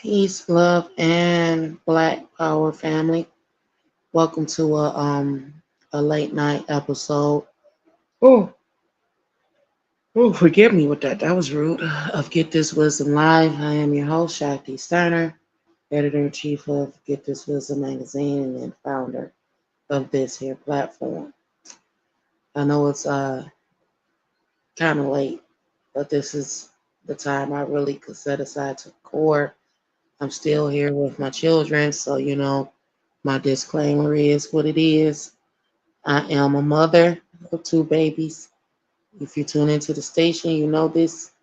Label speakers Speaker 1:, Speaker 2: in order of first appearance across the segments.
Speaker 1: Peace, love, and Black Power family. Welcome to a late night episode. Oh, forgive me with that. That was rude. Of Get This Wisdom Live. I am your host, Shakti Steiner, editor in chief of Get This Wisdom magazine and founder of this here platform. I know it's kind of late, but this is the time I really could set aside to record. I'm still here with my children, so my disclaimer is what it is. I am a mother of two babies. If you tune into the station, you know this.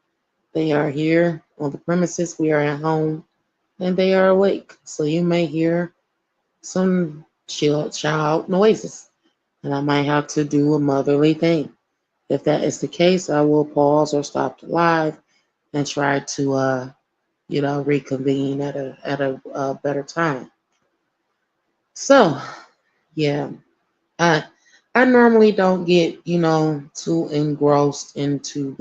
Speaker 1: They are here on the premises. We are at home and they are awake. So you may hear some child noises. And I might have to do a motherly thing. If that is the case, I will pause or stop the live and try to reconvene at a better time. So yeah, I I normally don't get, too engrossed into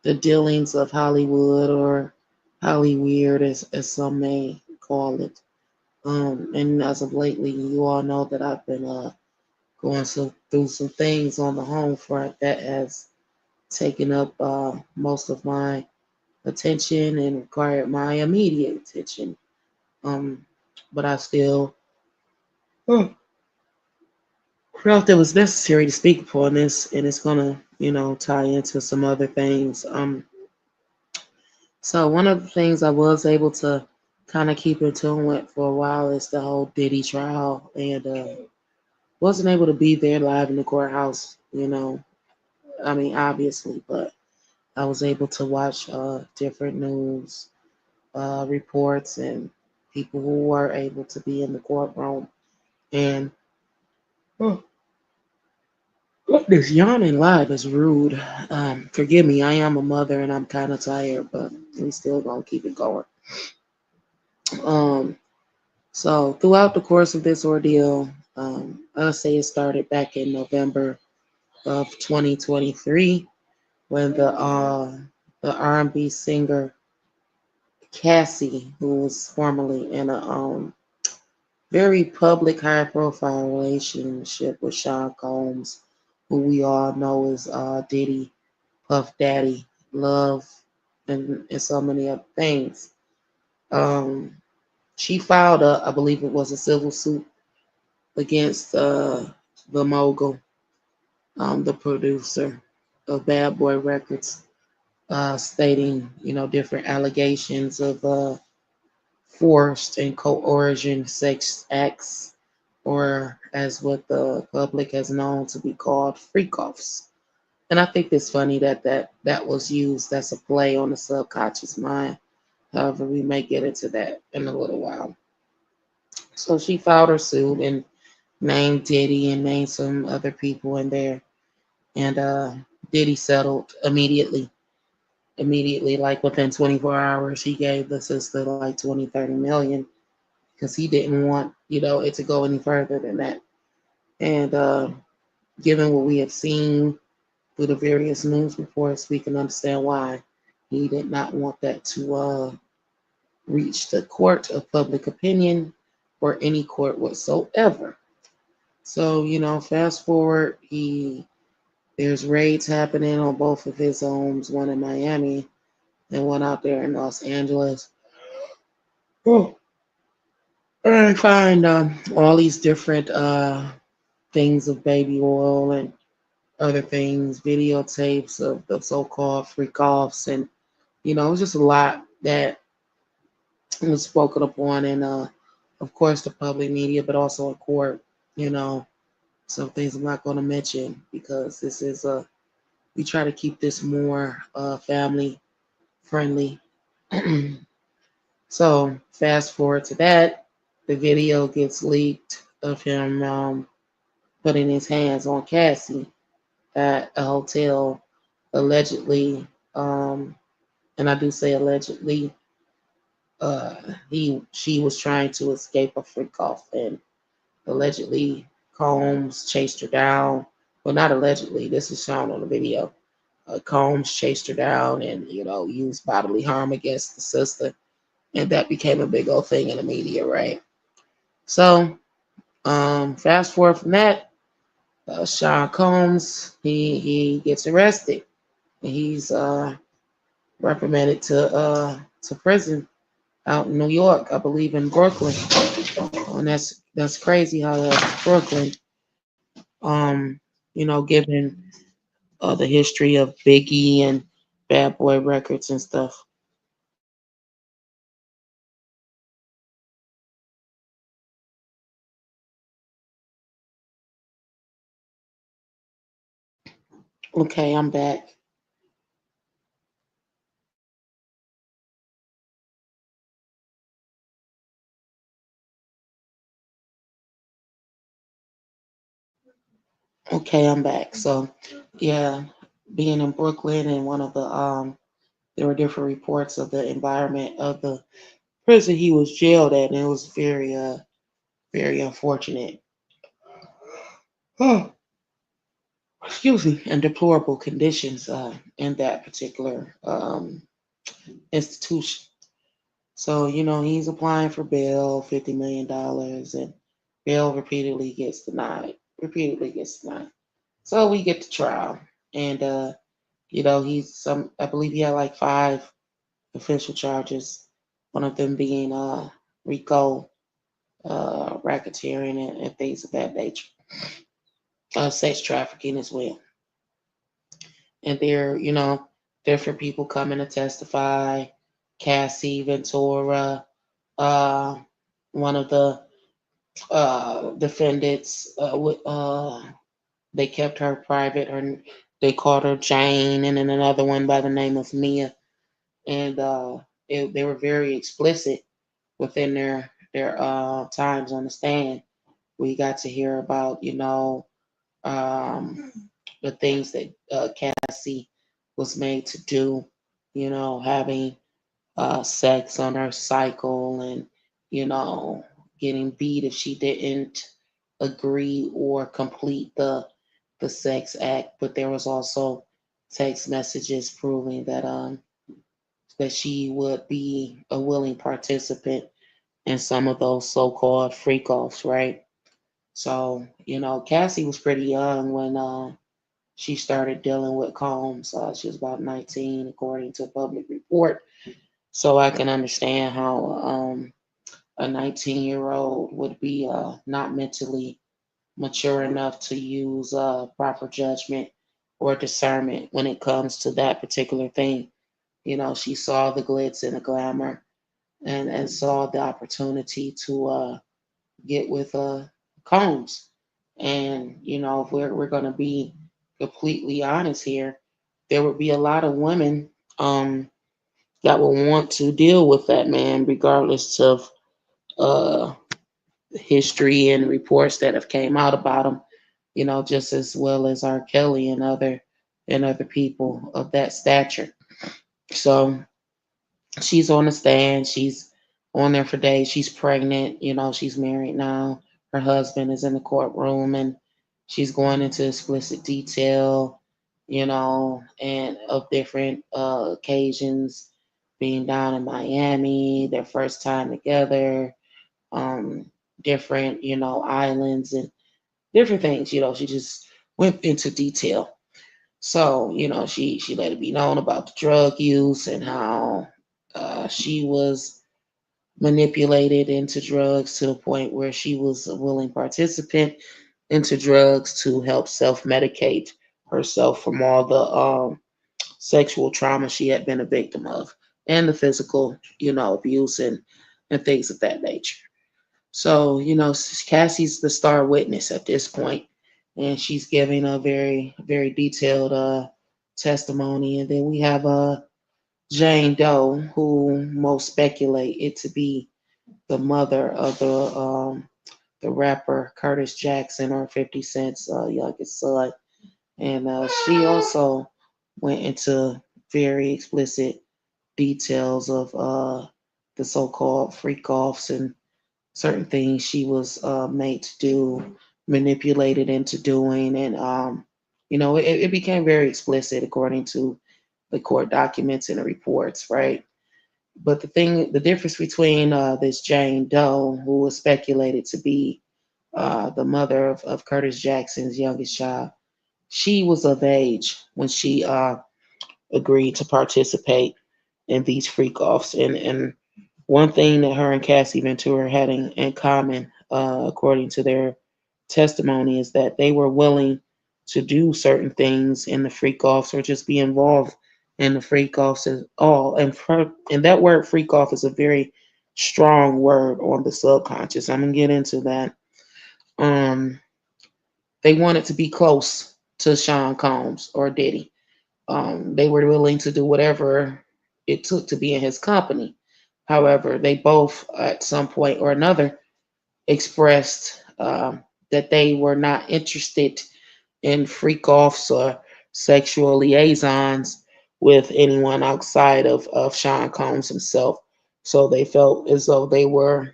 Speaker 1: the dealings of Hollywood or Hollyweird as some may call it. And as of lately, you all know that I've been going through some things on the home front that has taken up most of my attention and required my immediate attention. Um, but I still felt it was necessary to speak upon this, and it's gonna, tie into some other things. So one of the things I was able to kind of keep in tune with for a while is the whole Diddy trial, and wasn't able to be there live in the courthouse. I mean, obviously, but I was able to watch different news reports and people who were able to be in the courtroom. And this yawning live is rude. Forgive me, I am a mother and I'm kind of tired, but we still gonna keep it going. Um, so throughout the course of this ordeal, I'll say it started back in November of 2023 when the R&B singer Cassie, who was formerly in a very public, high-profile relationship with Sean Combs, who we all know as Diddy, Puff Daddy, Love, and so many other things. Um, she filed I believe it was a civil suit against the mogul, the producer of Bad Boy Records, stating, different allegations of forced and coercion sex acts, or as what the public has known to be called, freak offs. And I think it's funny that was used as a play on the subconscious mind. However, we may get into that in a little while. So she filed her suit and named Diddy and named some other people in there. And Diddy settled immediately. Immediately, like within 24 hours, he gave the sister like 20-30 million because he didn't want, it to go any further than that. And given what we have seen through the various news reports, we can understand why he did not want that to reach the court of public opinion or any court whatsoever. So, fast forward, there's raids happening on both of his homes, one in Miami and one out there in Los Angeles. Oh, I find all these different things of baby oil and other things, videotapes of the so-called freak offs, and it was just a lot that was spoken upon in, of course, the public media, but also in court. You know, some things I'm not going to mention because this is we try to keep this more family friendly. So fast forward to that, the video gets leaked of him putting his hands on Cassie at a hotel, allegedly, and I do say allegedly, she was trying to escape a freak off, and allegedly Combs chased her down. Well, not allegedly. This is shown on the video. Combs chased her down and used bodily harm against the sister, and that became a big old thing in the media, right? So fast forward from that, Sean Combs he gets arrested. He's reprimanded to prison out in New York, I believe in Brooklyn. And that's crazy how that's Brooklyn. Um, given the history of Biggie and Bad Boy Records and stuff. Okay, I'm back. Okay, I'm back. So, yeah, being in Brooklyn and one of the there were different reports of the environment of the prison he was jailed at, and it was very unfortunate. Oh, excuse me, and deplorable conditions in that particular institution. So, he's applying for bail, $50 million, and bail repeatedly gets denied. So we get to trial. And, he's I believe he had like five official charges, one of them being RICO, racketeering, and things of that nature, sex trafficking as well. And there, different people coming to testify. Cassie Ventura, uh, one of the defendants, they kept her private. They called her Jane, and then another one by the name of Mia, and they were very explicit within their times on the stand. We got to hear about um, the things that Cassie was made to do, having sex on her cycle and, you know, getting beat if she didn't agree or complete the sex act. But there was also text messages proving that she would be a willing participant in some of those so-called freak offs, right? So, Cassie was pretty young when she started dealing with Combs. She was about 19, according to a public report. So I can understand how a 19-year-old would be not mentally mature enough to use proper judgment or discernment when it comes to that particular thing. She saw the glitz and the glamour and saw the opportunity to get with Combs. And, if we're going to be completely honest here, there would be a lot of women that will want to deal with that man, regardless of uh, history and reports that have came out about him. Just as well as R. Kelly and other people of that stature. So she's on the stand. She's on there for days. She's pregnant. She's married now. Her husband is in the courtroom, and she's going into explicit detail, and of different occasions, being down in Miami, their first time together, um, different, islands and different things. She just went into detail. So, she let it be known about the drug use and how she was manipulated into drugs to the point where she was a willing participant into drugs to help self-medicate herself from all the sexual trauma she had been a victim of and the physical, abuse and things of that nature. So, Cassie's the star witness at this point, and she's giving a very, very detailed testimony. And then we have Jane Doe, who most speculate it to be the mother of the rapper Curtis Jackson, or 50 Cent's youngest son. And she also went into very explicit details of the so-called freak offs and certain things she was made to do, manipulated into doing, and It became very explicit according to the court documents and the reports, right? But the difference between this Jane Doe, who was speculated to be the mother of Curtis Jackson's youngest child, she was of age when she agreed to participate in these freak offs. And one thing that her and Cassie Ventura had in common, according to their testimony, is that they were willing to do certain things in the freak offs or just be involved in the freak offs at all. And that word freak off is a very strong word on the subconscious. I'm gonna get into that. Um, they wanted to be close to Sean Combs or Diddy. They were willing to do whatever it took to be in his company. However, they both, at some point or another, expressed that they were not interested in freak offs or sexual liaisons with anyone outside of Sean Combs himself. So they felt as though they were,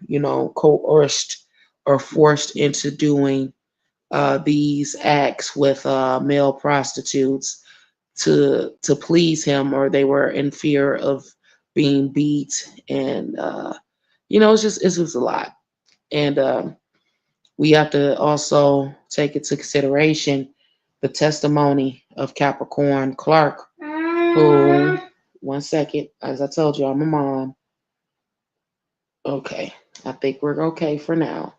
Speaker 1: coerced or forced into doing these acts with male prostitutes to please him, or they were in fear of being beat, and it's just a lot. And we have to also take into consideration the testimony of Capricorn Clark, who, one second, as I told you, I'm a mom. Okay, I think we're okay for now.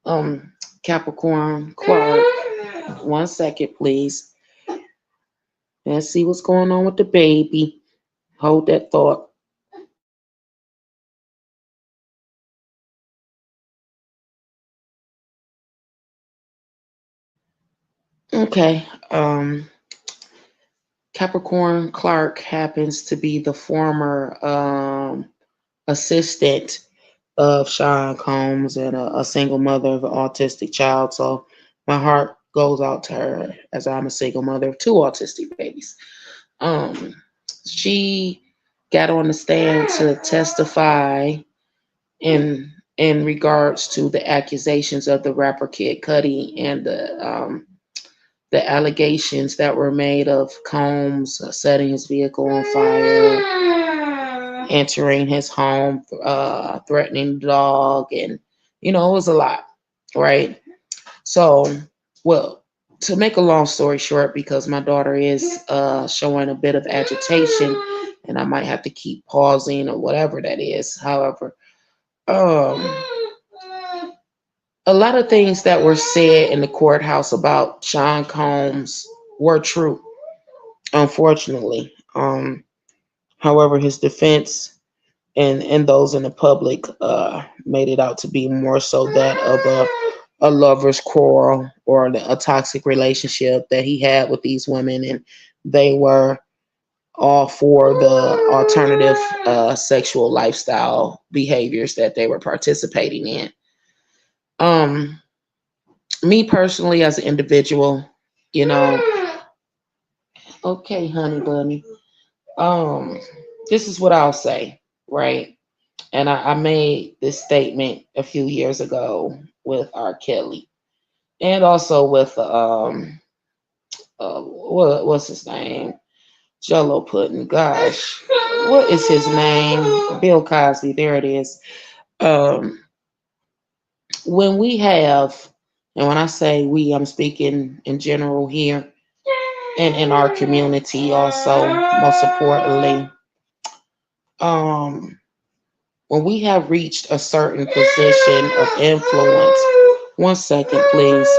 Speaker 1: Um, Capricorn Clark, one second, please. Let's see what's going on with the baby. Hold that thought. Okay. Capricorn Clark happens to be the former assistant of Sean Combs and a single mother of an autistic child. So my heart goes out to her as I'm a single mother of two autistic babies. Um, she got on the stand to testify in regards to the accusations of the rapper Kid Cudi and the allegations that were made of Combs setting his vehicle on fire, entering his home, threatening the dog, and it was a lot, right? So, well, to make a long story short, because my daughter is showing a bit of agitation, and I might have to keep pausing or whatever that is. However, um, a lot of things that were said in the courthouse about Sean Combs were true, unfortunately. However, his defense and those in the public made it out to be more so that of a lover's quarrel or a toxic relationship that he had with these women, and they were all for the alternative sexual lifestyle behaviors that they were participating in. Um, Me personally, as an individual, you know, okay, honey bunny. Um, this is what I'll say, right? And I made this statement a few years ago with R. Kelly, and also with what's his name? Jello Pudding. Gosh, what is his name? Bill Cosby. There it is. Um, when we have, and when I say we, I'm speaking in general here and in our community also, most importantly. Um, when we have reached a certain position of influence, one second, please.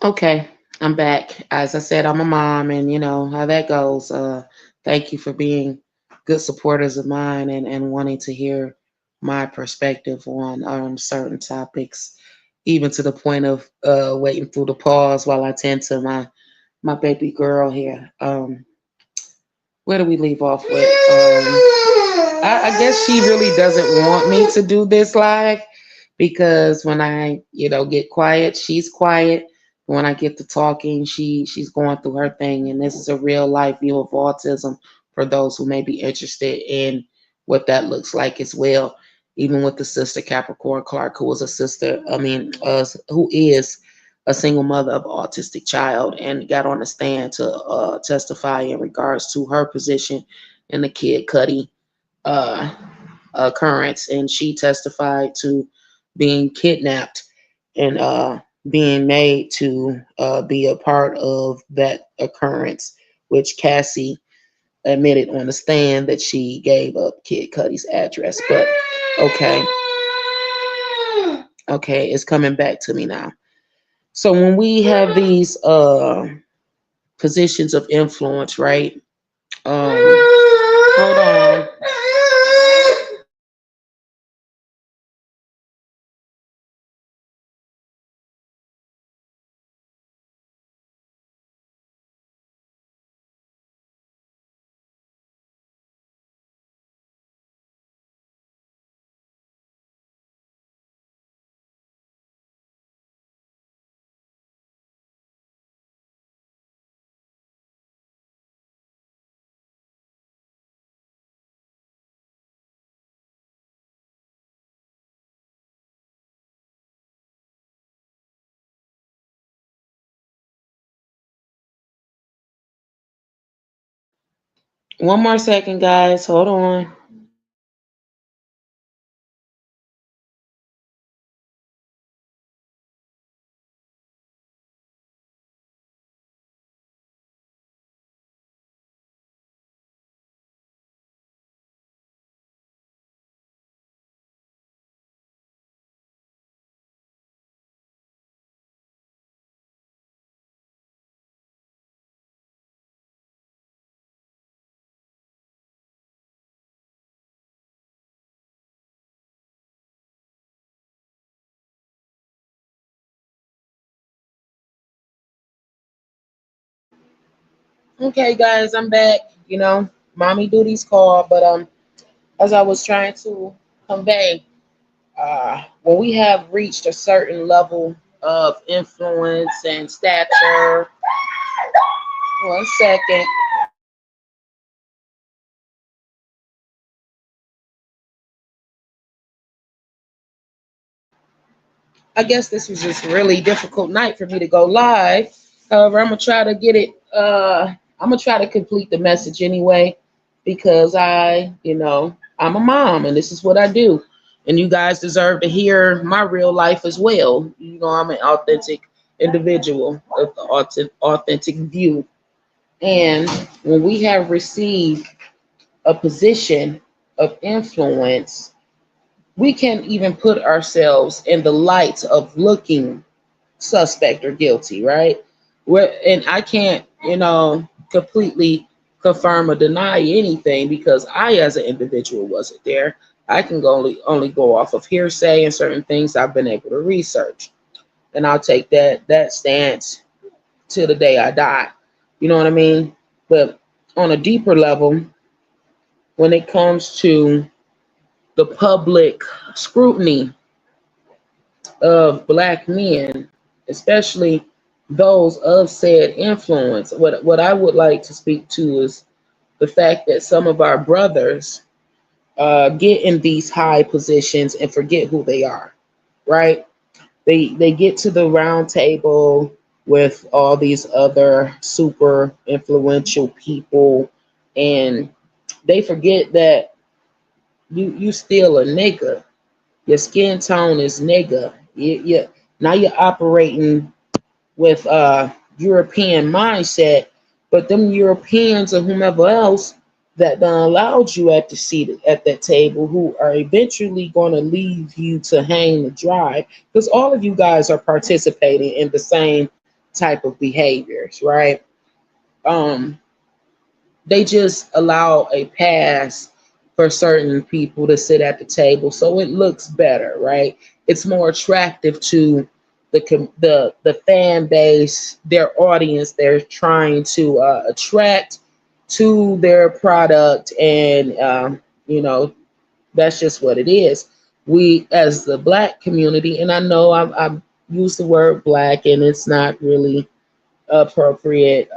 Speaker 1: Okay, I'm back. As I said, I'm a mom, and you know how that goes. Thank you for being good supporters of mine and wanting to hear my perspective on certain topics, even to the point of waiting through the pause while I tend to my baby girl here. Where do we leave off with? I guess she really doesn't want me to do this live because when I, get quiet, she's quiet. When I get to talking, she's going through her thing, and this is a real life view of autism for those who may be interested in what that looks like as well. Even with the sister Capricorn Clark, who was a sister, who is a single mother of an autistic child, and got on the stand to testify in regards to her position in the Kid Cudi uh, occurrence, and she testified to being kidnapped and being made to be a part of that occurrence, which Cassie admitted on the stand that she gave up Kid Cudi's address. But okay, okay, it's coming back to me now. So when we have these positions of influence, right? Hold on. One more second, guys. Hold on. Okay, guys, I'm back. Mommy duties call, but as I was trying to convey, when we have reached a certain level of influence and stature, one second. I guess this was just a really difficult night for me to go live. However, I'm gonna try to get it. I'm gonna try to complete the message anyway, because I'm a mom and this is what I do, and you guys deserve to hear my real life as well. I'm an authentic individual with the authentic view, and when we have received a position of influence, we can even put ourselves in the light of looking suspect or guilty, right? And I can't, completely confirm or deny anything because I, as an individual, wasn't there. I can only go off of hearsay and certain things I've been able to research, and I'll take that stance till the day I die. You know what I mean? But on a deeper level, when it comes to the public scrutiny of black men, especially those of said influence. What I would like to speak to is the fact that some of our brothers get in these high positions and forget who they are, right? They get to the round table with all these other super influential people, and they forget that you still a nigga. Your skin tone is nigga. Now you're operating with European mindset, but them Europeans or whomever else that done allowed you at the seat at that table, who are eventually going to leave you to hang to dry, because all of you guys are participating in the same type of behaviors, right? Um, they just allow a pass for certain people to sit at the table, so it looks better, right? It's more attractive to the fan base, their audience. They're trying to attract to their product, and that's just what it is. We, as the black community, and I know I use the word black, and it's not really appropriate.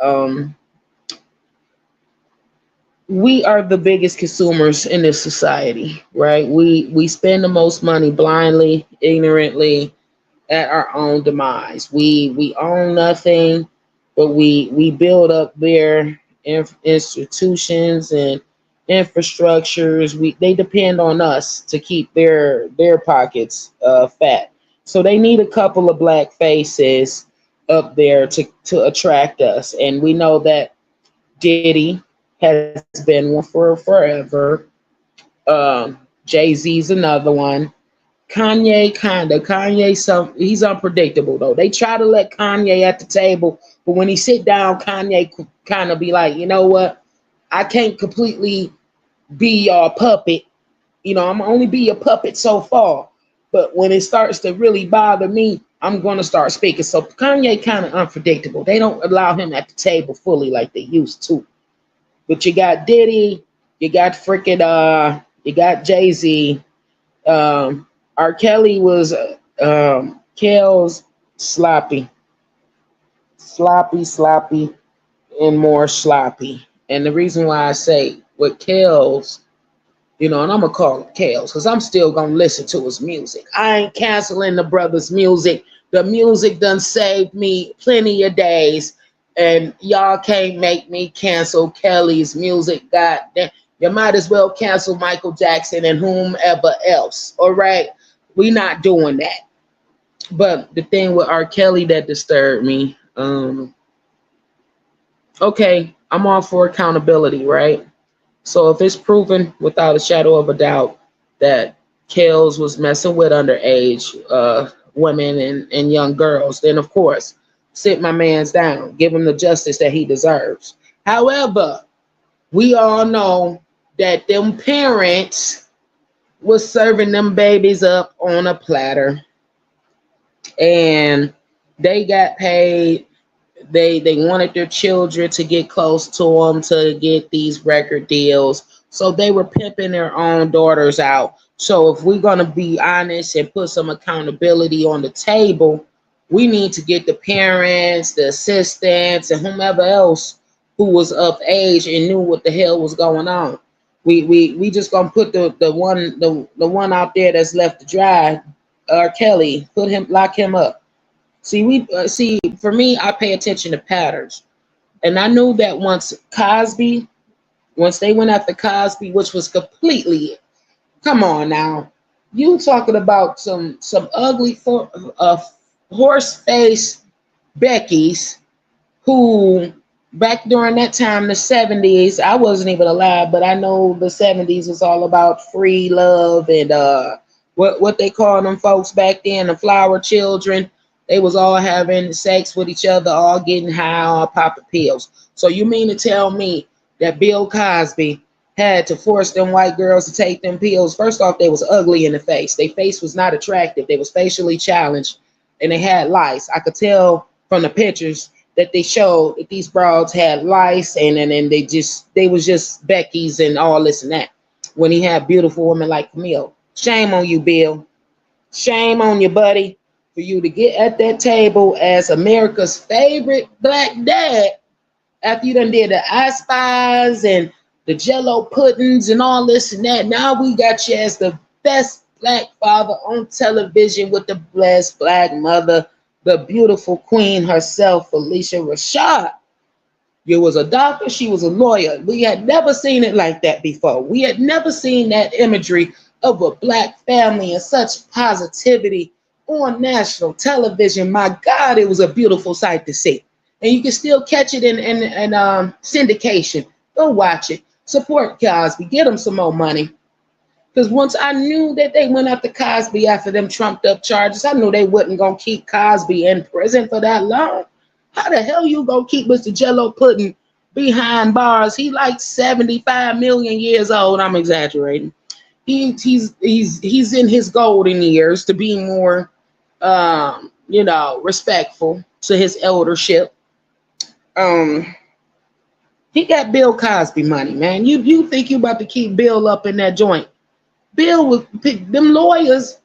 Speaker 1: We are the biggest consumers in this society, right? We spend the most money blindly, ignorantly, at our own demise. We own nothing, but we build up their institutions and infrastructures. They depend on us to keep their pockets fat. So they need a couple of black faces up there to attract us, and we know that Diddy has been one for forever. Jay-Z's another one. Kanye, he's unpredictable though. They try to let Kanye at the table, but when he sit down, Kanye kind of be like, you know what? I can't completely be your puppet. I'm only be your puppet so far. But when it starts to really bother me, I'm gonna start speaking. So Kanye kind of unpredictable. They don't allow him at the table fully like they used to. But you got Diddy, you got Jay-Z. R. Kelly was Kel's sloppy, sloppy, and more sloppy. And the reason why I say with Kel's, and I'm gonna call him Kel's, because I'm still gonna listen to his music. I ain't canceling the brother's music. The music done saved me plenty of days, and y'all can't make me cancel Kelly's music. God damn, you might as well cancel Michael Jackson and whomever else. All right, we not doing that. But the thing with R. Kelly that disturbed me, okay, I'm all for accountability, right? So if it's proven without a shadow of a doubt that Kels was messing with underage women and young girls, then of course, sit my man's down, give him the justice that he deserves. However, we all know that them parents was serving them babies up on a platter, and they got paid. They wanted their children to get close to them to get these record deals, so they were pimping their own daughters out. So if we're gonna be honest and put some accountability on the table, we need to get the parents, the assistants, and whomever else who was of age and knew what the hell was going on. We just gonna put the one out there that's left to dry, R. Kelly, lock him up. See, for me, I pay attention to patterns, and I knew that once they went after Cosby, which was completely, come on now, you talking about some ugly horse face Becky's who back during that time, the 70s, I wasn't even alive, but I know the 70s was all about free love and what they call them folks back then, the flower children. They was all having sex with each other, all getting high, all popping pills. So you mean to tell me that Bill Cosby had to force them white girls to take them pills? First off, they was ugly in the face. Their face was not attractive. They was facially challenged, and they had lice. I could tell from the pictures that they showed that these broads had lice, and they was just Becky's and all this and that. When he had beautiful women like Camille. Shame on you, Bill. Shame on you, buddy, for you to get at that table as America's favorite black dad after you done did the I Spies and the Jello puddings and all this and that. Now we got you as the best black father on television with the blessed black mother, the beautiful queen herself, Felicia Rashad. You was a doctor, she was a lawyer. We had never seen it like that before. We had never seen that imagery of a black family and such positivity on national television. My God, it was a beautiful sight to see. And you can still catch it in syndication. Go watch it. Support Cosby. Get him some more money. Because once I knew that they went after Cosby after them trumped up charges, I knew they wasn't going to keep Cosby in prison for that long. How the hell you gonna keep Mr. Jello Pudding behind bars? He like 75 million years old. I'm exaggerating. He's in his golden years to be more respectful to his eldership. Um he got Bill Cosby money, man. You think you about to keep Bill up in that joint. Bill was them lawyers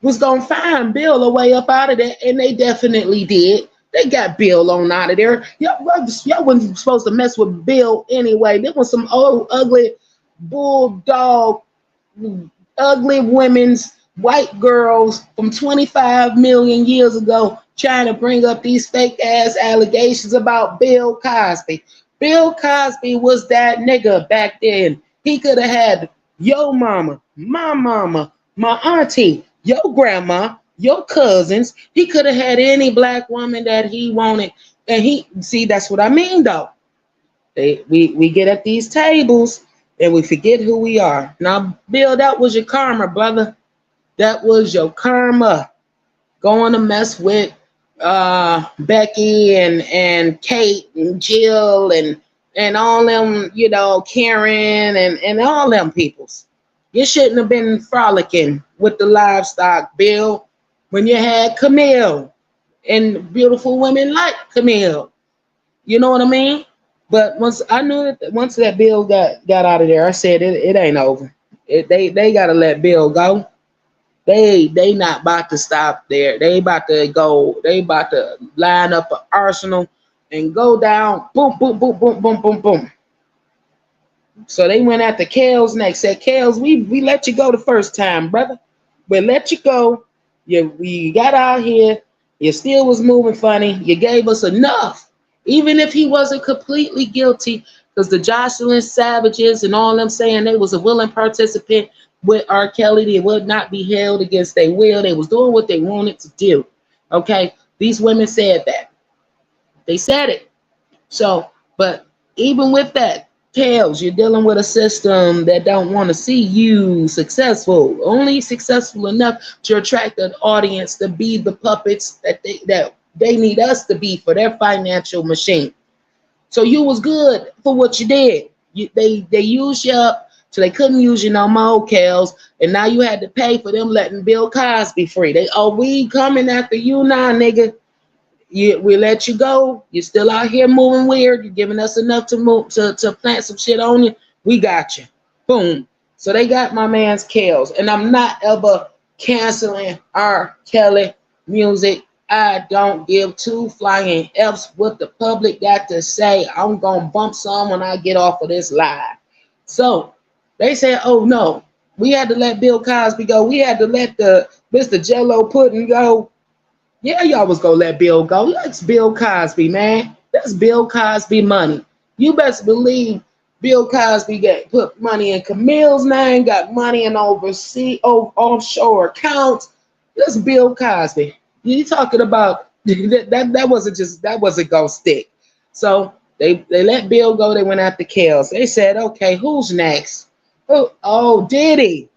Speaker 1: was gonna find Bill a way up out of there, and they definitely did. They got Bill on out of there. Y'all wasn't supposed to mess with Bill anyway. There was some old ugly bulldog, ugly women's white girls from 25 million years ago trying to bring up these fake ass allegations about Bill Cosby. Bill Cosby was that nigga back then. He could have had your mama, my auntie, your grandma, your cousins. He could have had any black woman that he wanted. And that's what I mean though. We get at these tables and we forget who we are. Now, Bill, that was your karma, brother. That was your karma. Going to mess with Becky and Kate and Jill and all them, Karen and all them peoples. You shouldn't have been frolicking with the livestock, Bill, when you had Camille and beautiful women like Camille. You know what I mean? But once that Bill got out of there, I said it ain't over. They gotta let Bill go. They not about to stop there. They about to go. They about to line up an arsenal and go down. Boom, boom, boom, boom, boom, boom, boom. So they went after Kales next. Said, Kales, we let you go the first time, brother. We let you go. We got out here. You still was moving funny. You gave us enough. Even if he wasn't completely guilty, because the Jocelyn Savages and all them saying they was a willing participant with R. Kelly, they would not be held against their will. They was doing what they wanted to do. Okay? These women said that. They said it. So, but even with that, Kales, you're dealing with a system that don't want to see you successful. Only successful enough to attract an audience to be the puppets that they need us to be for their financial machine. So you was good for what you did. They used you up so they couldn't use you no more, Kales. And now you had to pay for them letting Bill Cosby free. We coming after you now, nigga. We let you go. You're still out here moving weird. You're giving us enough to move to plant some shit on you. We got you. Boom. So they got my man's Kales. And I'm not ever canceling R. Kelly music. I don't give two flying F's what the public got to say. I'm gonna bump some when I get off of this live. So they said, oh no, we had to let Bill Cosby go. We had to let the Mr. Jello Pudding go. Yeah, y'all was gonna let Bill go. That's Bill Cosby, man. That's Bill Cosby money. You best believe Bill Cosby put money in Camille's name, got money in overseas offshore accounts. That's Bill Cosby. You talking about that wasn't gonna stick. So they let Bill go. They went after Kales. They said, okay, who's next? Oh, Diddy.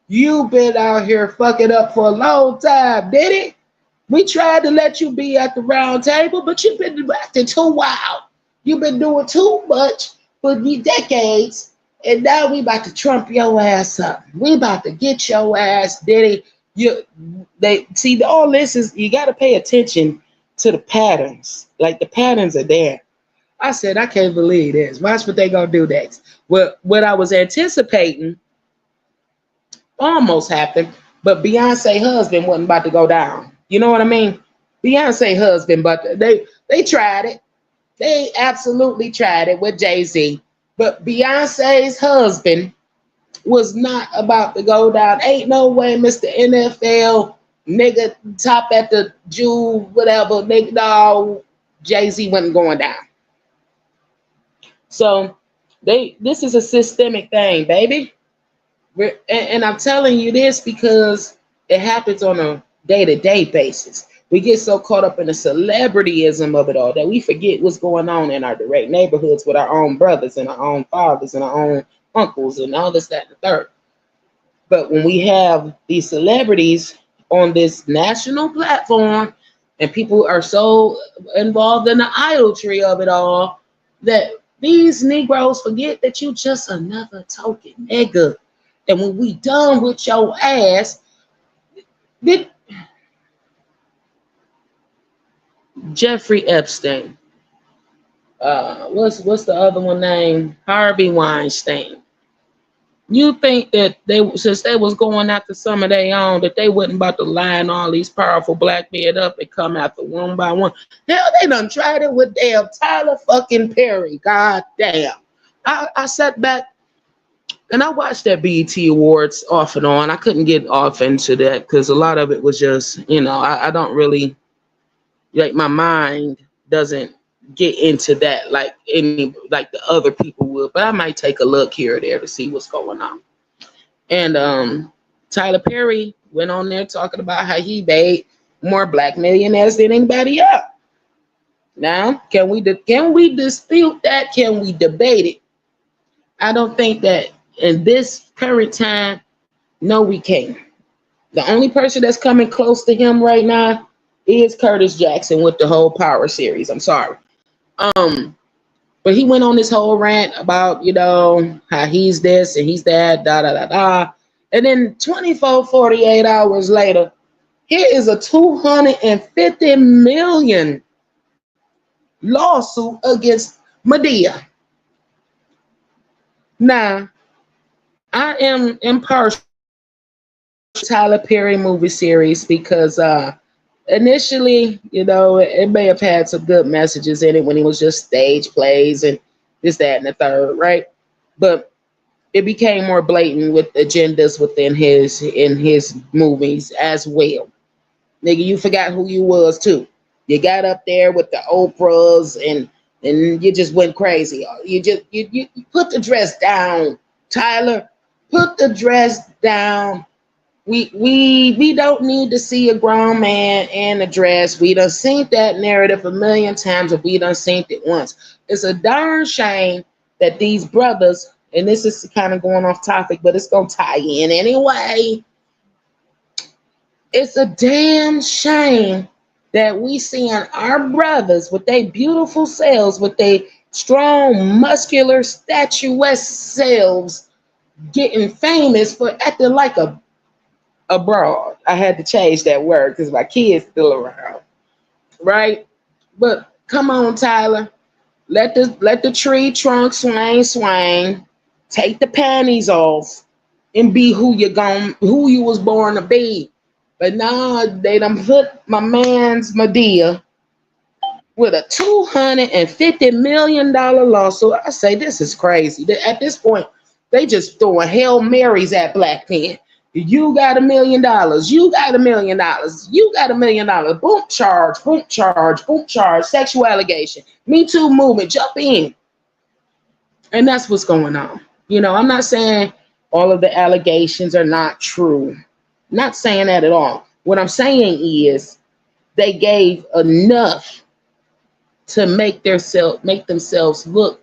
Speaker 1: You been out here fucking up for a long time, Diddy. We tried to let you be at the round table, but you've been acting too wild. You've been doing too much for decades, and now we about to trump your ass up. We about to get your ass, Diddy. All this is, you got to pay attention to the patterns. Like the patterns are there. I said, I can't believe this. Watch what they gonna do next. What I was anticipating almost happened, but Beyonce husband wasn't about to go down. You know what I mean? Beyonce husband, but they tried it. They absolutely tried it with Jay-Z. But Beyonce's husband was not about to go down. Ain't no way Mr. NFL, nigga, top at the Jew, whatever, nigga, no, Jay-Z wasn't going down. So this is a systemic thing, baby. And I'm telling you this because it happens on a day-to-day basis. We get so caught up in the celebrityism of it all that we forget what's going on in our direct neighborhoods with our own brothers and our own fathers and our own uncles and all this, that, and the third. But when we have these celebrities on this national platform And people are so involved in the idolatry of it all that these Negroes forget that you just another token nigga. And when we done with your ass, did Jeffrey Epstein, what's the other one name? Harvey Weinstein. You think that they, since they was going after some of their own, that they wasn't about to line all these powerful black men up and come after one by one? Hell, they done tried it with damn Tyler fucking Perry. God damn. I sat back and I watched that BET Awards off and on. I couldn't get off into that because a lot of it was just, I don't really, like, my mind doesn't get into that like the other people would, but I might take a look here or there to see what's going on. And Tyler Perry went on there talking about how he made more black millionaires than anybody else. Now, can we dispute that? Can we debate it? I don't think that in this current time, no, we can't. The only person that's coming close to him right now is Curtis Jackson with the whole Power series. I'm sorry. But he went on this whole rant about, how he's this and he's that, da da da da. And then 48 hours later, here is a 250 million lawsuit against Madea. Now, I am impartial to Tyler Perry movie series because initially, it may have had some good messages in it when it was just stage plays and this, that, and the third, right? But it became more blatant with agendas within his movies as well. Nigga, you forgot who you was too. You got up there with the Oprahs and you just went crazy. You put the dress down, Tyler. Put the dress down. We don't need to see a grown man in a dress. We done seen that narrative a million times, but we done seen it once. It's a darn shame that these brothers, and this is kind of going off topic, but it's gonna tie in anyway. It's a damn shame that we seeing our brothers with their beautiful selves, with their strong, muscular, statuesque selves, getting famous for acting like a abroad. I had to change that word because my kid's still around, right? But come on, Tyler, let the tree trunk swing. Take the panties off and be who you was born to be. But now they done put my man's Madea with a $250 million lawsuit. I say this is crazy. At this point, they just throwing Hail Marys at black men. You got $1 million. You got $1 million. You got $1 million. Boom charge, boom charge, boom charge, sexual allegation. Me Too movement, jump in. And that's what's going on. I'm not saying all of the allegations are not true. Not saying that at all. What I'm saying is they gave enough to make themselves look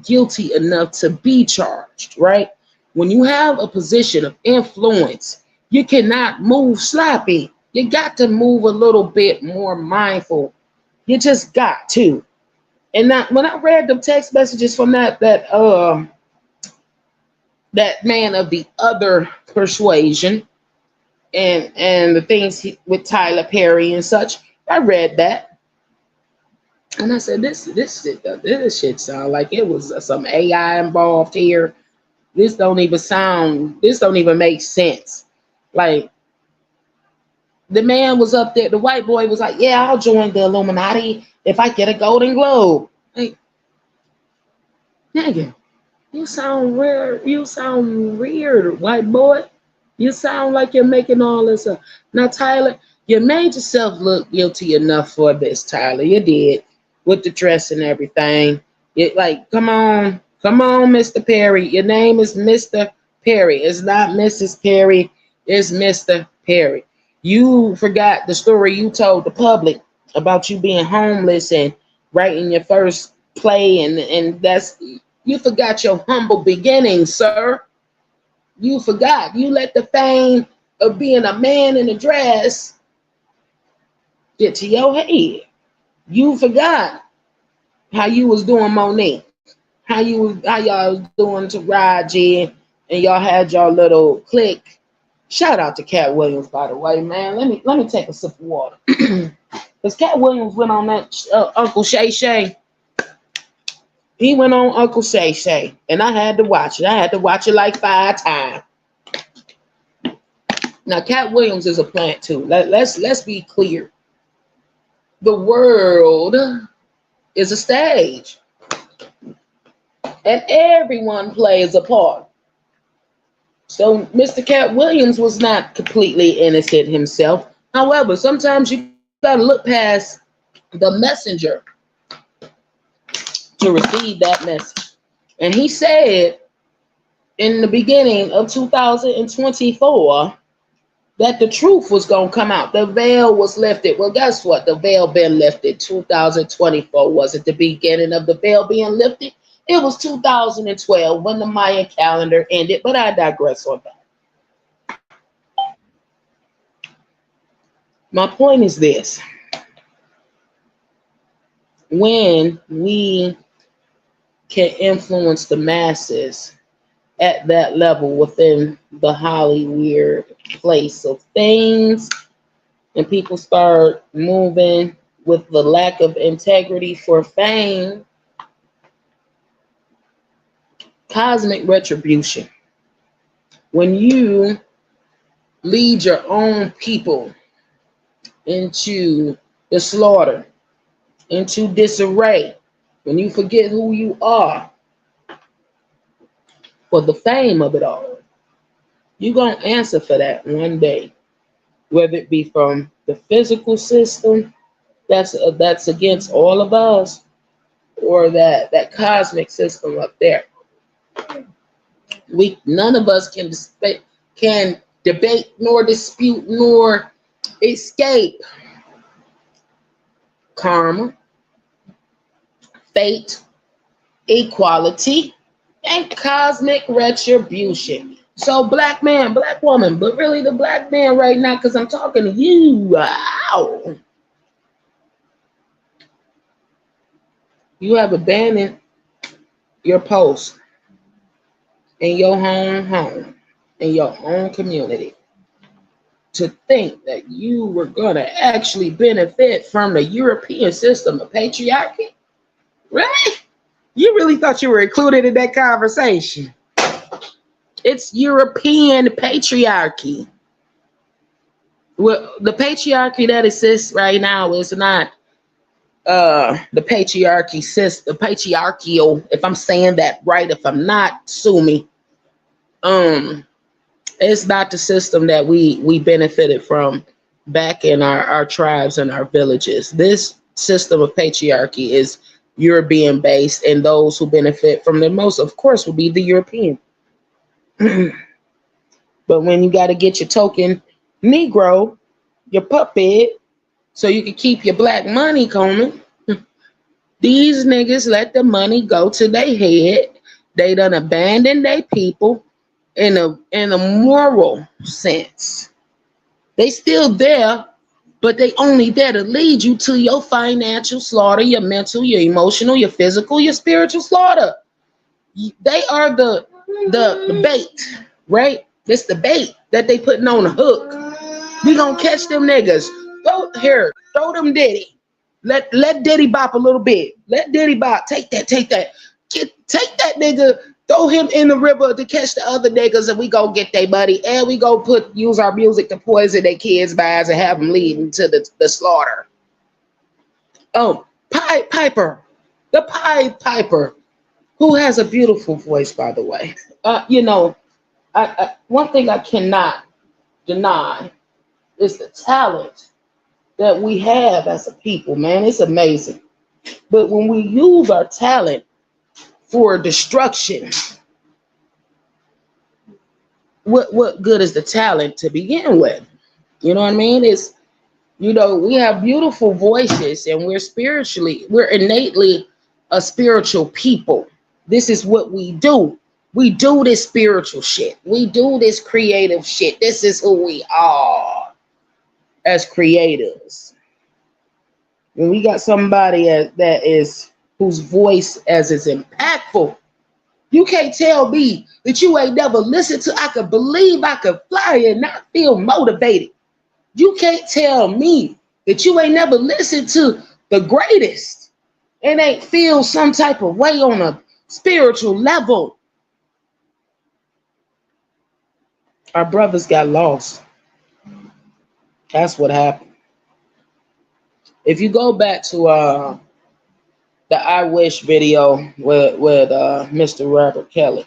Speaker 1: guilty enough to be charged, right? When you have a position of influence, you cannot move sloppy. You got to move a little bit more mindful. You just got to. And when I read the text messages from that man of the other persuasion and the things with Tyler Perry and such, I read that. And I said, this shit sound like it was some AI involved here. This don't even make sense. Like, the man was up there, the white boy was like, yeah, I'll join the Illuminati if I get a Golden Globe. Like, nigga, you sound weird, white boy. You sound like you're making all this up. Now, Tyler, you made yourself look guilty enough for this, Tyler. You did, with the dress and everything. Come on, Mr. Perry. Your name is Mr. Perry. It's not Mrs. Perry. It's Mr. Perry. You forgot the story you told the public about you being homeless and writing your first play, and you forgot your humble beginnings, sir. You forgot. You let the fame of being a man in a dress get to your head. You forgot how you was doing Monique, how y'all was doing to Raji, and y'all had your little click. Shout out to Cat Williams, by the way, man. Let me take a sip of water. Because Cat Williams went on that Uncle Shay Shay. He went on Uncle Shay Shay, and I had to watch it. I had to watch it like 5 times. Now, Cat Williams is a plant too. Let's be clear. The world is a stage, and everyone plays a part. So Mr. Cat Williams was not completely innocent himself. However, sometimes you gotta look past the messenger to receive that message. And he said in the beginning of 2024 that the truth was gonna come out. The veil was lifted. Well, guess what? The veil been lifted. 2024 wasn't the beginning of the veil being lifted. It was 2012 when the Mayan calendar ended, but I digress on that. My point is this. When we can influence the masses at that level within the Hollywood place of things, and people start moving with the lack of integrity for fame, cosmic retribution. When you lead your own people into the slaughter, into disarray, when you forget who you are for the fame of it all, you're going to answer for that one day, whether it be from the physical system that's against all of us, or that cosmic system up there. None of us can debate nor dispute nor escape karma, fate, equality, and cosmic retribution. So black man, black woman, but really the black man right now, because I'm talking to you. Wow. You have abandoned your post in your home, in your own community, to think that you were going to actually benefit from the European system of patriarchy? Really? You really thought you were included in that conversation? It's European patriarchy. Well, the patriarchy that exists right now is not the patriarchy system, patriarchal, if I'm saying that right. If I'm not, sue me. It's not the system that we benefited from back in our tribes and our villages. This system of patriarchy is European based, and those who benefit from the most, of course, will be the European. But when you got to get your token Negro, your puppet, so you can keep your black money coming, these niggas let the money go to their head. They done abandoned their people in a moral sense. They still there, but they only there to lead you to your financial slaughter, your mental, your emotional, your physical, your spiritual slaughter. They are the bait, right? It's the bait that they putting on the hook. We gonna catch them niggas. Throw them Diddy. Let Diddy bop a little bit. Let Diddy bop. Take that. Take that nigga. Throw him in the river to catch the other niggas, and we go get their buddy, and we go use our music to poison their kids' minds and have them leading to the slaughter. Oh, Piper, the Pied Piper, who has a beautiful voice, by the way. One thing I cannot deny is the talent that we have as a people, man. It's amazing. But when we use our talent for destruction, what good is the talent to begin with? You know what I mean? We have beautiful voices, and we're innately a spiritual people. This is what we do. We do this spiritual shit. We do this creative shit. This is who we are as creators. When we got somebody that is whose voice as is impactful, you can't tell me that you ain't never listened to I Could Believe I Could Fly and not feel motivated. You can't tell me that you ain't never listened to the greatest and ain't feel some type of way on a spiritual level. Our brothers got lost. That's what happened. If you go back to the I Wish video with Mr. Robert Kelly,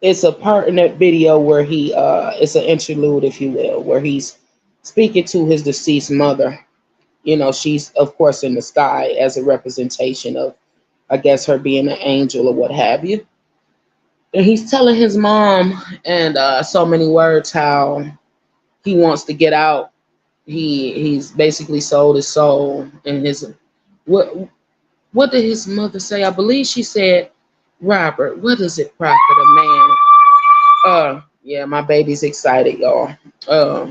Speaker 1: it's a pertinent video where it's an interlude, if you will, where he's speaking to his deceased mother. You know, she's of course in the sky as a representation of, I guess, her being an angel or what have you. And he's telling his mom and so many words how he wants to get out. He's basically sold his soul and his what did his mother say? I believe she said, Robert, what does it profit a man? Yeah, my baby's excited, y'all.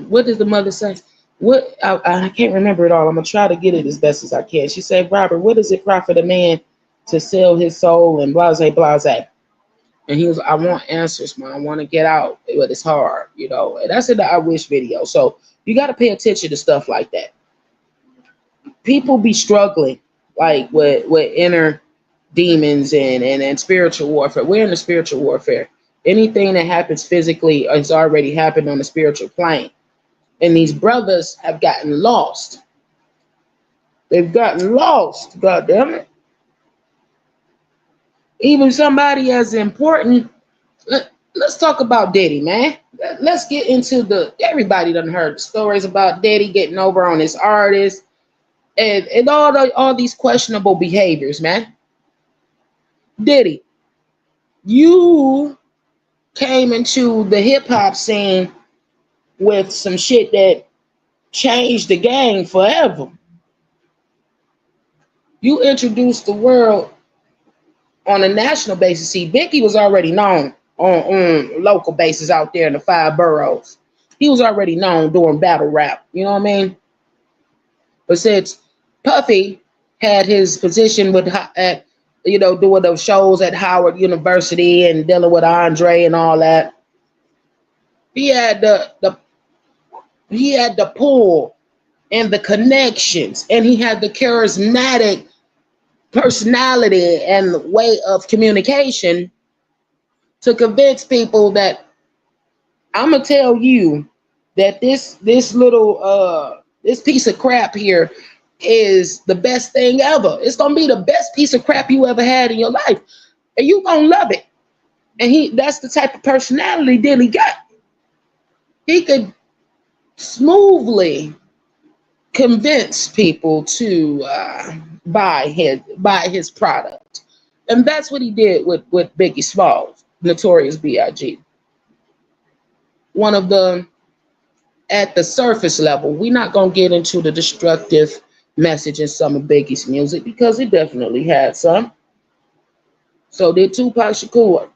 Speaker 1: What did the mother say? What I can't remember it all. I'm gonna try to get it as best as I can. She said, Robert, what does it profit a man to sell his soul and blase blase? And he was, I want answers, man. I want to get out, but it's hard, you know. And that's in the I Wish video. So you got to pay attention to stuff like that. People be struggling like with inner demons and spiritual warfare. We're in the spiritual warfare. Anything that happens physically has already happened on the spiritual plane. And these brothers have gotten lost. They've gotten lost, God damn it. Even somebody as important. Let's talk about Diddy, man. Let's get into everybody done heard the stories about Diddy getting over on his artists and all these questionable behaviors, man. Diddy, you came into the hip hop scene with some shit that changed the game forever. You introduced the world on a national basis. See, Biggie was already known on local basis out there in the 5 boroughs. He was already known doing battle rap. You know what I mean? But since Puffy had his position with doing those shows at Howard University and dealing with Andre and all that, he had the pull and the connections, and he had the charismatic personality and way of communication to convince people that I'm gonna tell you that this little this piece of crap here is the best thing ever. It's gonna be the best piece of crap you ever had in your life, and you gonna love it. And that's the type of personality Diddy got. He could smoothly convince people to buy his product, and that's what he did with Biggie Smalls, Notorious B.I.G. One of the, at the surface level, we're not gonna get into the destructive message in some of Biggie's music because it definitely had some. So did Tupac Shakur,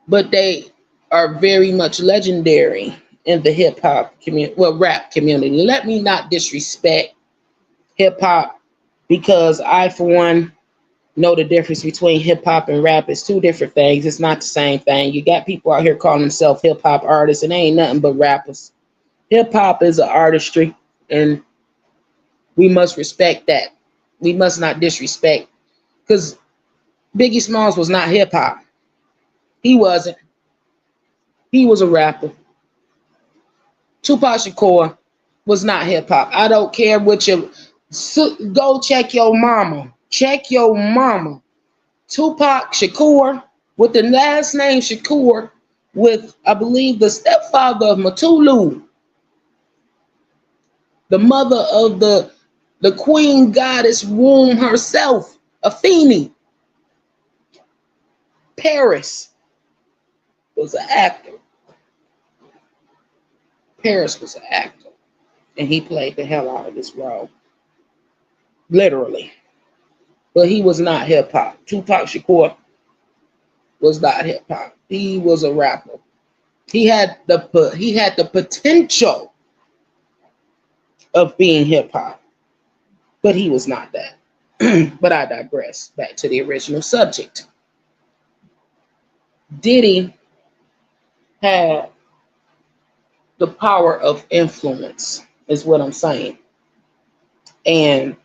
Speaker 1: but they are very much legendary in the hip hop community, rap community. Let me not disrespect hip hop because I, for one, know the difference between hip hop and rap. It's two different things. It's not the same thing. You got people out here calling themselves hip hop artists, and they ain't nothing but rappers. Hip hop is an artistry, and we must respect that. We must not disrespect, because Biggie Smalls was not hip hop. He wasn't. He was a rapper. Tupac Shakur was not hip hop. I don't care what you go check your mama. Check your mama. Tupac Shakur with the last name Shakur, with I believe the stepfather of Matulu, the mother of the queen goddess womb herself, Athene. Paris was an actor. Paris was an actor, and he played the hell out of this role, literally. But he was not hip hop. Tupac Shakur was not hip hop. He was a rapper. He had the potential of being hip hop, but he was not that. But I digress. Back to the original subject. Diddy had the power of influence, is what I'm saying. And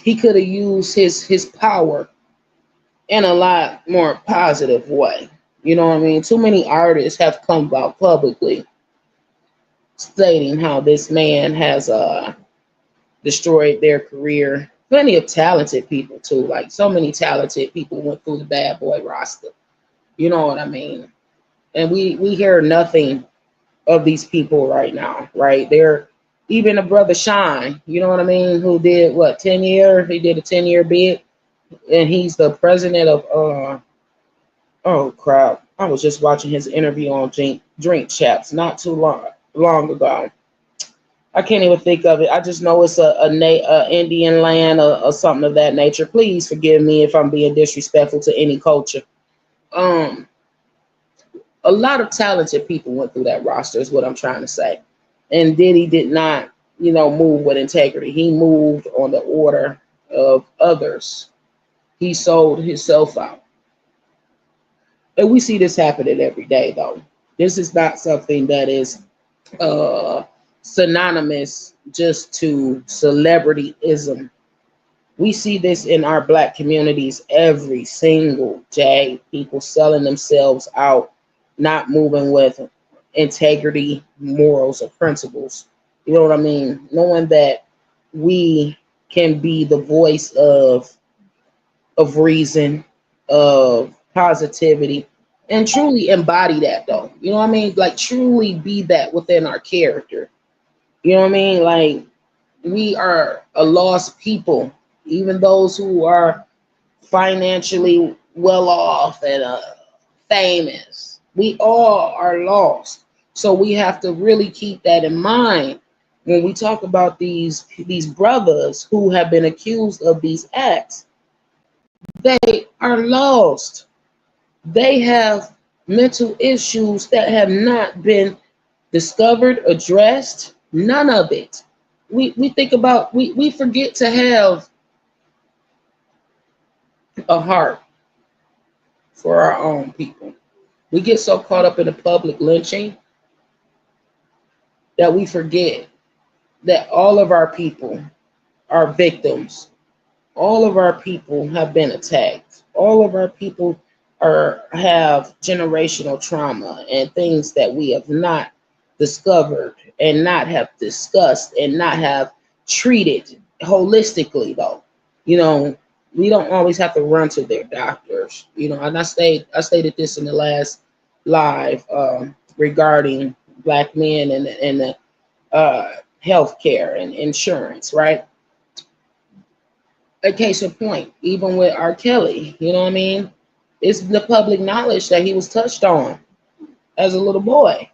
Speaker 1: he could have used his power in a lot more positive way. You know what I mean? Too many artists have come out publicly stating how this man has destroyed their career. Plenty of talented people too. Like so many talented people went through the bad boy roster. You know what I mean? And we hear nothing of these people right now, right? They're even a brother Shine, you know what I mean, who did what 10 year, he did a 10-year bid, and he's the president of oh crap. I was just watching his interview on Drink Chaps not too long ago. I can't even think of it. I just know it's a Indian land or something of that nature. Please forgive me if I'm being disrespectful to any culture. Um, a lot of talented people went through that roster is what I'm trying to say. And Diddy did not, move with integrity. He moved on the order of others. He sold himself out. And we see this happening every day, though. This is not something that is uh, synonymous just to celebrityism. We see this in our black communities every single day. People selling themselves out, not moving with integrity, morals, or principles. You know what I mean? Knowing that we can be the voice of reason, of positivity, and truly embody that though. You know what I mean? Like truly be that within our character. You know what I mean? Like we are a lost people, even those who are financially well off and famous. We all are lost. So we have to really keep that in mind when we talk about these brothers who have been accused of these acts. They are lost. They have mental issues that have not been discovered, addressed, none of it. We think about, we forget to have a heart for our own people. We get so caught up in the public lynching that we forget that all of our people are victims. All of our people have been attacked. All of our people have generational trauma and things that we have not discovered and not have discussed and not have treated holistically though. We don't always have to run to their doctors. And I stated this in the last live regarding black men and the health care and insurance, right? A case in point, even with R. Kelly, you know what I mean? It's the public knowledge that he was touched on as a little boy.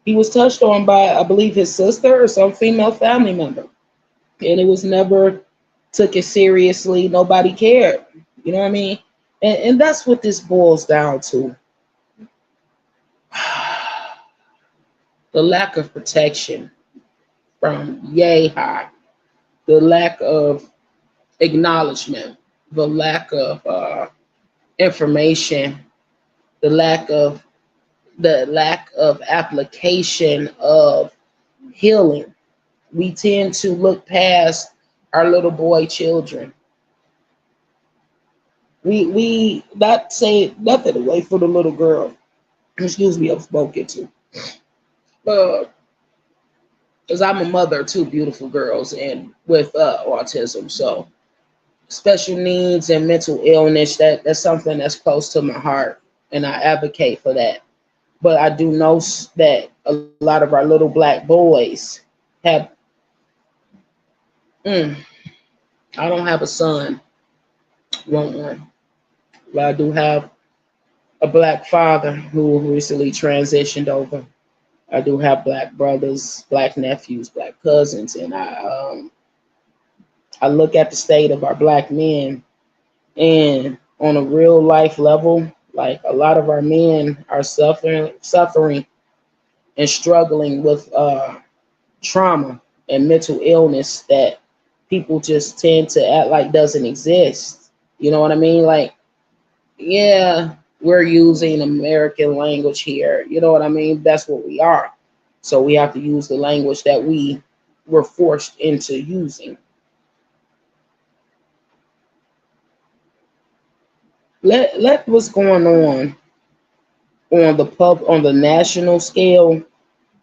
Speaker 1: He was touched on by, I believe, his sister or some female family member. And it was never took it seriously. Nobody cared. You know what I mean? And that's what this boils down to. The lack of protection from yay high. The lack of acknowledgement, the lack of information, the lack of application of healing. We tend to look past our little boy children. We not say nothing away from the little girl. Excuse me, I've spoken to. Because I'm a mother of two beautiful girls and with autism, so special needs and mental illness, that's something that's close to my heart, and I advocate for that. But I do know that a lot of our little black boys have. I don't have a son, want one, but I do have a black father who recently transitioned over. I do have black brothers, black nephews, black cousins, and I look at the state of our black men, and on a real life level, like a lot of our men are suffering and struggling with trauma and mental illness that people just tend to act like doesn't exist. You know what I mean? Like, yeah, we're using American language here. You know what I mean? That's what we are. So we have to use the language that we were forced into using. Let what's going on the national scale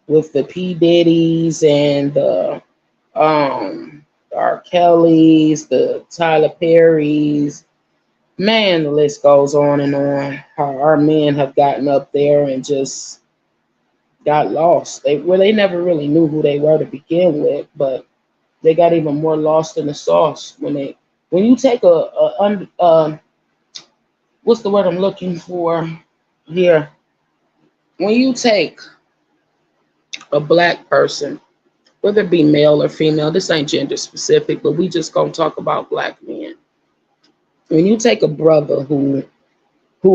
Speaker 1: with the P Diddy's and the R. Kelly's, the Tyler Perry's. Man, the list goes on and on. How our men have gotten up there and just got lost. They never really knew who they were to begin with, but they got even more lost in the sauce when you take what's the word I'm looking for here? When you take a black person, whether it be male or female, this ain't gender specific, but we just gonna talk about black men. When you take a brother who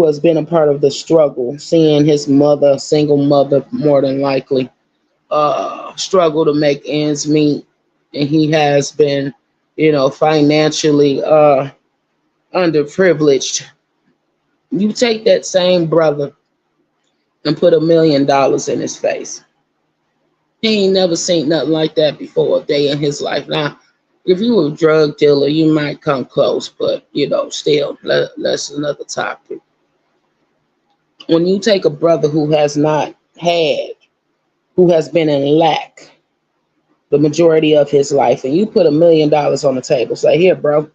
Speaker 1: has been a part of the struggle, seeing his mother, single mother more than likely, struggle to make ends meet, and he has been, financially underprivileged. You take that same brother and put $1 million in his face. He ain't never seen nothing like that before a day in his life. Now, if you were a drug dealer, you might come close, but still, that's another topic. When you take a brother who has not had, who has been in lack the majority of his life, and you put $1 million on the table, say, here, bro,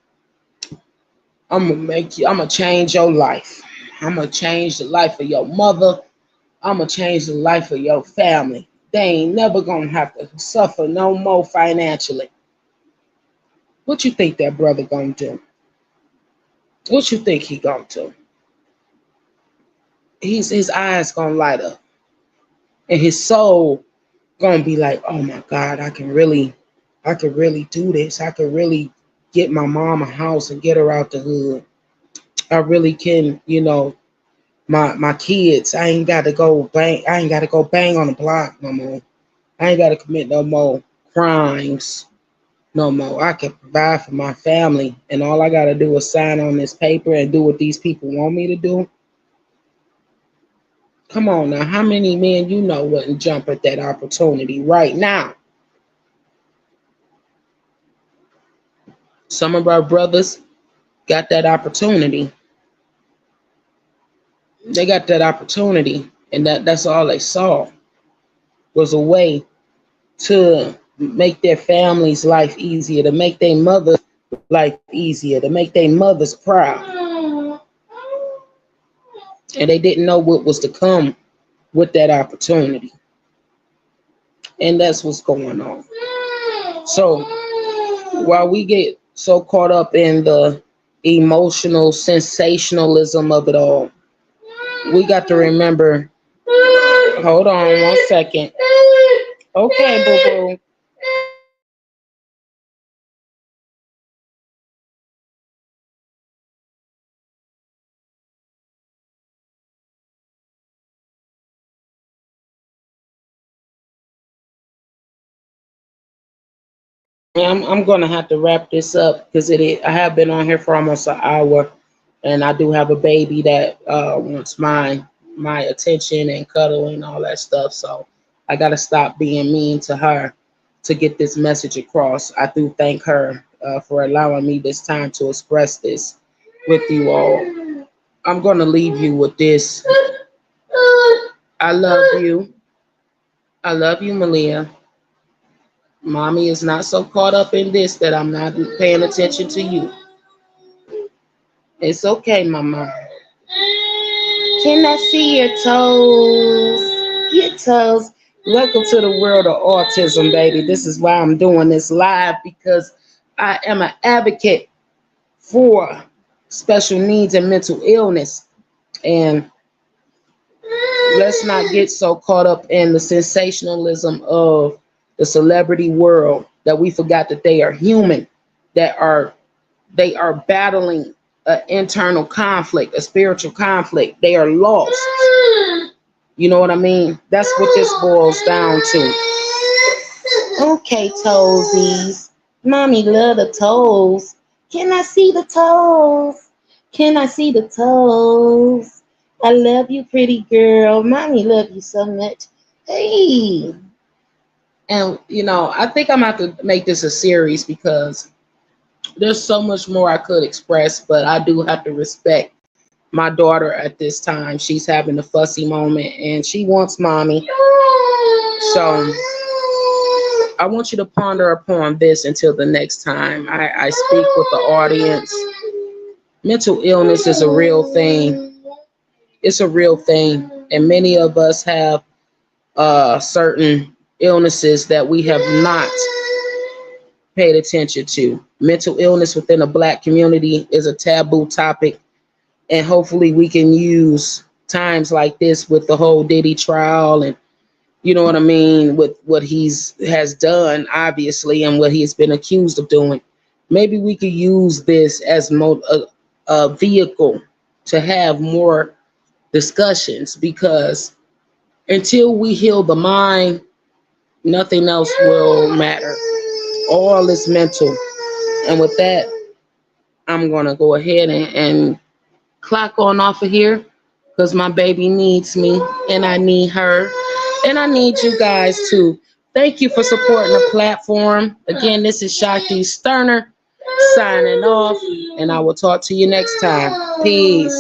Speaker 1: I'm gonna change your life. I'm gonna change the life of your mother. I'm gonna change the life of your family. They ain't never gonna have to suffer no more financially. What you think that brother gonna do? What you think he gonna do? His eyes gonna light up, and his soul gonna be like, oh my God, I could really do this. I could really get my mom a house and get her out the hood. I really can, my kids. I ain't got to go bang. I ain't got to go bang on the block no more. I ain't got to commit no more crimes no more. I can provide for my family, and all I got to do is sign on this paper and do what these people want me to do. Come on now, how many men wouldn't jump at that opportunity right now? Some of our brothers got that opportunity. They got that opportunity, and that's all they saw was a way to make their family's life easier, to make their mother's life easier, to make their mothers proud. And they didn't know what was to come with that opportunity. And that's what's going on. So while we get so caught up in the emotional sensationalism of it all, we got to remember, hold on 1 second. Okay, boo-boo. I'm gonna have to wrap this up because I have been on here for almost an hour, and I do have a baby that wants my attention and cuddle and all that stuff. So I gotta stop being mean to her to get this message across. I do thank her for allowing me this time to express this with you all. I'm gonna leave you with this. I love you. I love you, Malia. Mommy is not so caught up in this that I'm not paying attention to you. It's okay, Mama. Can I see your toes? Your toes. Welcome to the world of autism, baby. This is why I'm doing this live, because I am an advocate for special needs and mental illness. And let's not get so caught up in the sensationalism of the celebrity world that we forgot that they are human, they are battling an internal conflict, a spiritual conflict. They are lost. You know what I mean? That's what this boils down to. Okay, toesies. Mommy love the toes. Can I see the toes? Can I see the toes? I love you, pretty girl. Mommy love you so much. Hey. And I think I'm gonna have to make this a series because there's so much more I could express, but I do have to respect my daughter at this time. She's having a fussy moment and she wants mommy. So I want you to ponder upon this until the next time I speak with the audience. Mental illness is a real thing. It's a real thing. And many of us have certain illnesses that we have not paid attention to. Mental illness within the Black community is a taboo topic. And hopefully we can use times like this with the whole Diddy trial and you know what I mean, with what he's has done, obviously, and what he's been accused of doing. Maybe we could use this as a vehicle to have more discussions because until we heal the mind, nothing else will matter. All is mental. And with that, I'm going to go ahead and clock on off of here because my baby needs me and I need her. And I need you guys too. Thank you for supporting the platform. Again, this is Shakti Sterner signing off, and I will talk to you next time. Peace.